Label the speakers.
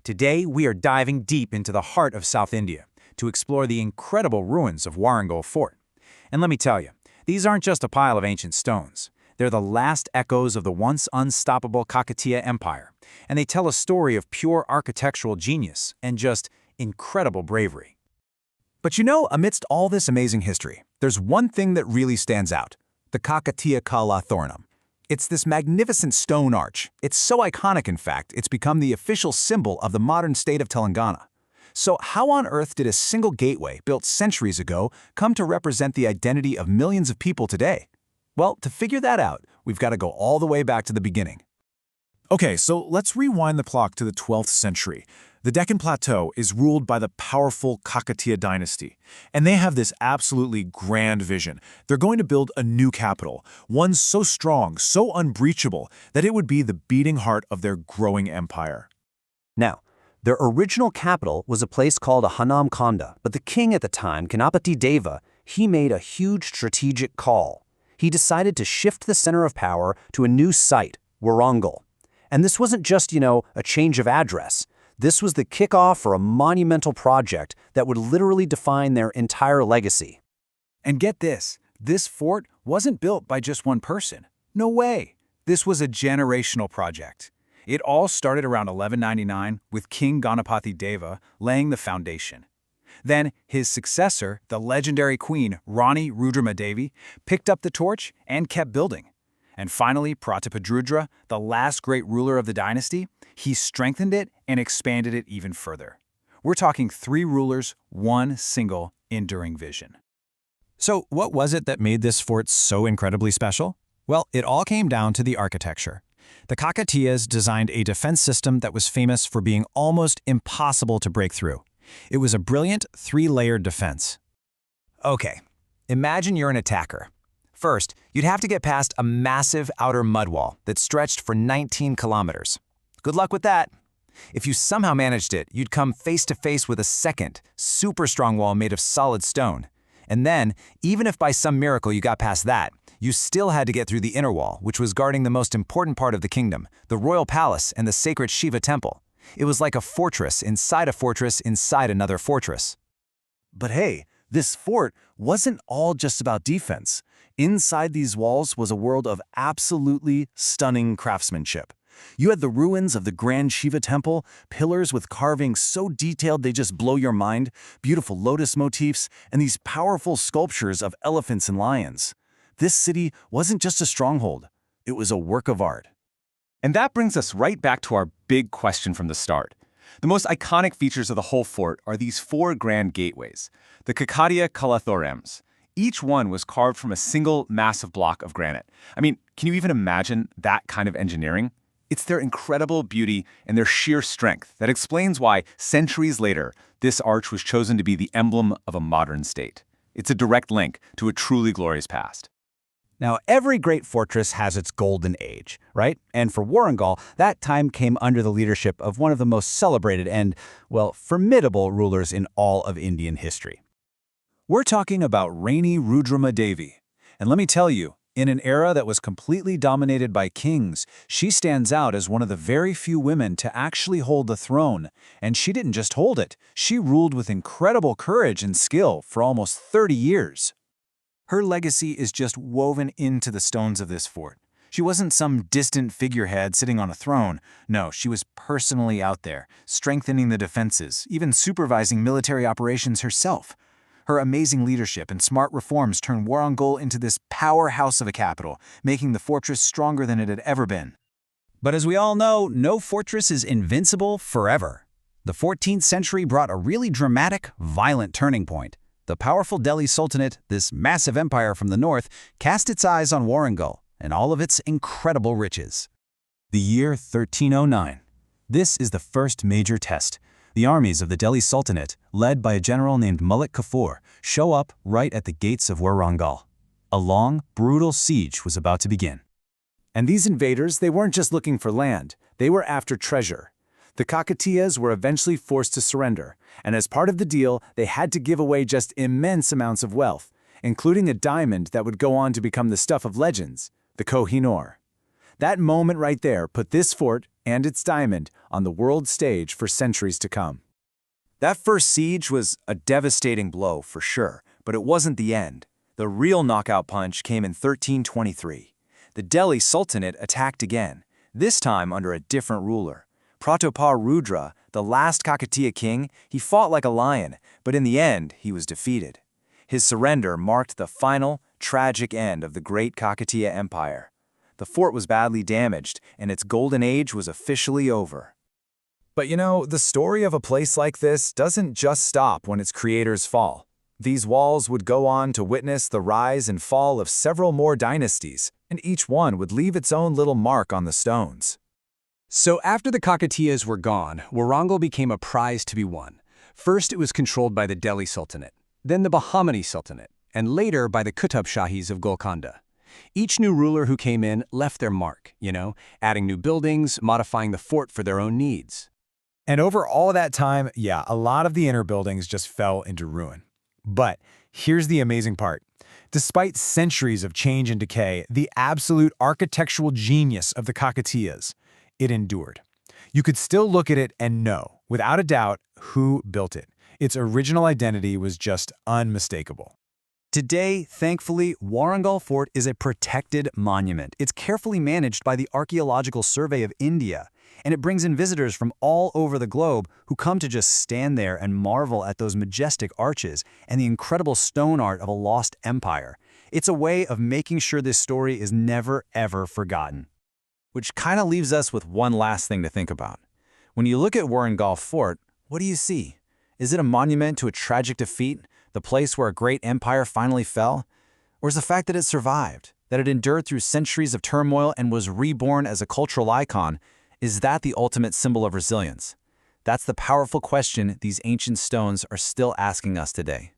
Speaker 1: Today, we are diving deep into the heart of South India to explore the incredible ruins of Warangal Fort. And let me tell you, these aren't just a pile of ancient stones. They're the last echoes of the once unstoppable Kakatiya Empire, and they tell a story of pure architectural genius and just incredible bravery.
Speaker 2: But you know, amidst all this amazing history, there's one thing that really stands out: the Kakatiya Kala Thoranam. It's this magnificent stone arch. It's so iconic, in fact, it's become the official symbol of the modern state of Telangana. So how on earth did a single gateway, built centuries ago, come to represent the identity of millions of people today? Well, to figure that out, we've got to go all the way back to the beginning.
Speaker 3: Okay, so let's rewind the clock to the 12th century. The Deccan Plateau is ruled by the powerful Kakatiya dynasty, and they have this absolutely grand vision. They're going to build a new capital, one so strong, so unbreachable, that it would be the beating heart of their growing empire.
Speaker 4: Now, their original capital was a place called Hanam Konda, but the king at the time, Ganapati Deva, he made a huge strategic call. He decided to shift the center of power to a new site, Warangal. And this wasn't just, a change of address. This was the kickoff for a monumental project that would literally define their entire legacy.
Speaker 1: And get this fort wasn't built by just one person. No way. This was a generational project. It all started around 1199 with King Ganapati Deva laying the foundation. Then his successor, the legendary queen Rani Rudramadevi, picked up the torch and kept building. And finally, Pratapadrudra, the last great ruler of the dynasty, he strengthened it and expanded it even further. We're talking 3 rulers, one single enduring vision.
Speaker 2: So what was it that made this fort so incredibly special? Well, it all came down to the architecture. The Kakatiyas designed a defense system that was famous for being almost impossible to break through. It was a brilliant 3-layered defense. Okay, imagine you're an attacker. First, you'd have to get past a massive outer mud wall that stretched for 19 kilometers. Good luck with that. If you somehow managed it, you'd come face to face with a second, super strong wall made of solid stone. And then, even if by some miracle you got past that, you still had to get through the inner wall, which was guarding the most important part of the kingdom, the royal palace and the sacred Shiva temple. It was like a fortress inside another fortress.
Speaker 5: But hey, this fort wasn't all just about defense. Inside these walls was a world of absolutely stunning craftsmanship. You had the ruins of the Grand Shiva temple, pillars with carvings so detailed they just blow your mind, beautiful lotus motifs, and these powerful sculptures of elephants and lions. This city wasn't just a stronghold, it was a work of art.
Speaker 6: And that brings us right back to our big question from the start. The most iconic features of the whole fort are these 4 grand gateways, the Kakatiya Kala Thoranas. Each one was carved from a single massive block of granite. I mean, can you even imagine that kind of engineering? It's their incredible beauty and their sheer strength that explains why, centuries later, this arch was chosen to be the emblem of a modern state. It's a direct link to a truly glorious past.
Speaker 4: Now, every great fortress has its golden age, right? And for Warangal, that time came under the leadership of one of the most celebrated and, formidable rulers in all of Indian history.
Speaker 1: We're talking about Rani Rudramadevi. And let me tell you, in an era that was completely dominated by kings, she stands out as one of the very few women to actually hold the throne. And she didn't just hold it, she ruled with incredible courage and skill for almost 30 years. Her legacy is just woven into the stones of this fort. She wasn't some distant figurehead sitting on a throne. No, she was personally out there, strengthening the defenses, even supervising military operations herself. Her amazing leadership and smart reforms turned Warangal into this powerhouse of a capital, making the fortress stronger than it had ever been.
Speaker 2: But as we all know, no fortress is invincible forever. The 14th century brought a really dramatic, violent turning point. The powerful Delhi Sultanate, this massive empire from the north, cast its eyes on Warangal and all of its incredible riches.
Speaker 1: The year 1309. This is the first major test. The armies of the Delhi Sultanate, led by a general named Malik Kafur, show up right at the gates of Warangal. A long, brutal siege was about to begin.
Speaker 5: And these invaders, they weren't just looking for land, they were after treasure. The Kakatiyas were eventually forced to surrender, and as part of the deal, they had to give away just immense amounts of wealth, including a diamond that would go on to become the stuff of legends, the Koh-i-Noor. That moment right there put this fort,
Speaker 1: and its diamond on the world stage for centuries to come. That first siege was a devastating blow for sure, but it wasn't the end. The real knockout punch came in 1323. The Delhi Sultanate attacked again, this time under a different ruler. Pratapa, the last Kakatiya king, he fought like a lion, but in the end, he was defeated. His surrender marked the final, tragic end of the great Kakatiya Empire. The fort was badly damaged, and its golden age was officially over. But you know, the story of a place like this doesn't just stop when its creators fall. These walls would go on to witness the rise and fall of several more dynasties, and each one would leave its own little mark on the stones.
Speaker 2: So after the Kakatiyas were gone, Warangal became a prize to be won. First it was controlled by the Delhi Sultanate, then the Bahmani Sultanate, and later by the Qutub Shahis of Golconda. Each new ruler who came in left their mark, adding new buildings, modifying the fort for their own needs.
Speaker 3: And over all that time, yeah, a lot of the inner buildings just fell into ruin. But here's the amazing part. Despite centuries of change and decay, the absolute architectural genius of the Kakatiyas, it endured. You could still look at it and know, without a doubt, who built it. Its original identity was just unmistakable.
Speaker 4: Today, thankfully, Warangal Fort is a protected monument. It's carefully managed by the Archaeological Survey of India, and it brings in visitors from all over the globe who come to just stand there and marvel at those majestic arches and the incredible stone art of a lost empire. It's a way of making sure this story is never, ever forgotten.
Speaker 1: Which kind of leaves us with one last thing to think about. When you look at Warangal Fort, what do you see? Is it a monument to a tragic defeat, the place where a great empire finally fell? Or is the fact that it survived, that it endured through centuries of turmoil and was reborn as a cultural icon, is that the ultimate symbol of resilience? That's the powerful question these ancient stones are still asking us today.